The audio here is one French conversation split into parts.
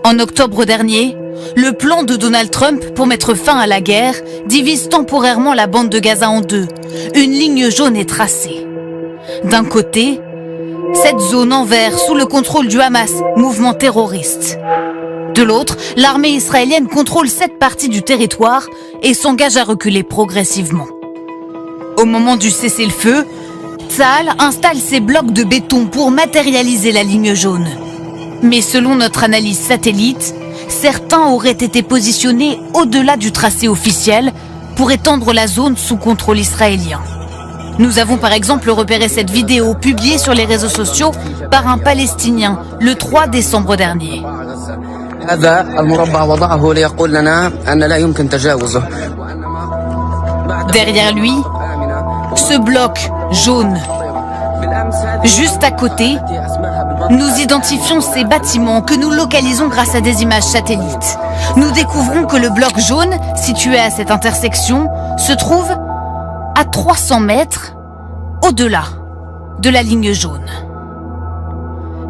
En octobre dernier, le plan de Donald Trump pour mettre fin à la guerre divise temporairement la bande de Gaza en deux. Une ligne jaune est tracée. D'un côté, cette zone en vert sous le contrôle du Hamas, mouvement terroriste. De l'autre, l'armée israélienne contrôle cette partie du territoire et s'engage à reculer progressivement. Au moment du cessez-le-feu, Tsahal installe ses blocs de béton pour matérialiser la ligne jaune. Mais selon notre analyse satellite, certains auraient été positionnés au-delà du tracé officiel pour étendre la zone sous contrôle israélien. Nous avons par exemple repéré cette vidéo publiée sur les réseaux sociaux par un Palestinien le 3 décembre dernier. Derrière lui, ce bloc jaune. Juste à côté, nous identifions ces bâtiments que nous localisons grâce à des images satellites. Nous découvrons que le bloc jaune, situé à cette intersection, se trouve à 300 mètres au-delà de la ligne jaune.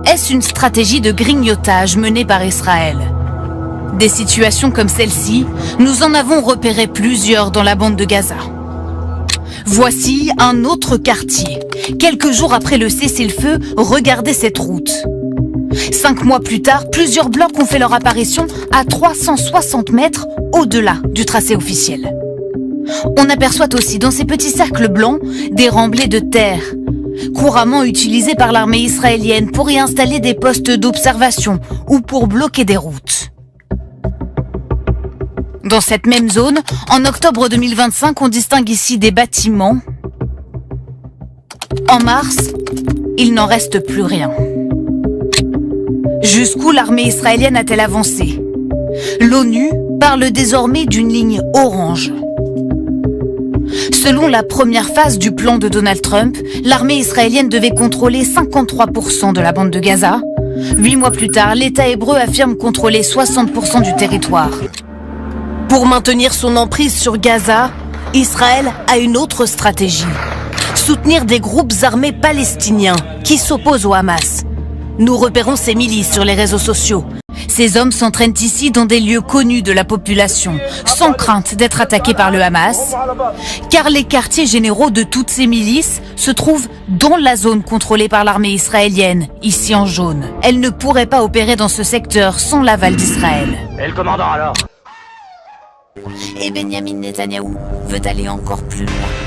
Est-ce une stratégie de grignotage menée par Israël? Des situations comme celle-ci, nous en avons repéré plusieurs dans la bande de Gaza. Voici un autre quartier. Quelques jours après le cessez-le-feu, regardez cette route. 5 mois plus tard, plusieurs blocs ont fait leur apparition à 360 mètres au-delà du tracé officiel. On aperçoit aussi dans ces petits cercles blancs des remblais de terre, couramment utilisés par l'armée israélienne pour y installer des postes d'observation ou pour bloquer des routes. Dans cette même zone, en octobre 2025, on distingue ici des bâtiments. En mars, il n'en reste plus rien. Jusqu'où l'armée israélienne a-t-elle avancé? L'ONU parle désormais d'une ligne orange. Selon la première phase du plan de Donald Trump, l'armée israélienne devait contrôler 53% de la bande de Gaza. 8 mois plus tard, l'État hébreu affirme contrôler 60% du territoire. Pour maintenir son emprise sur Gaza, Israël a une autre stratégie. Soutenir des groupes armés palestiniens qui s'opposent au Hamas. Nous repérons ces milices sur les réseaux sociaux. Ces hommes s'entraînent ici dans des lieux connus de la population, sans crainte d'être attaqués par le Hamas, car les quartiers généraux de toutes ces milices se trouvent dans la zone contrôlée par l'armée israélienne, ici en jaune. Elle ne pourrait pas opérer dans ce secteur sans l'aval d'Israël. Et le commandant alors? Et Benyamin Netanyahou veut aller encore plus loin.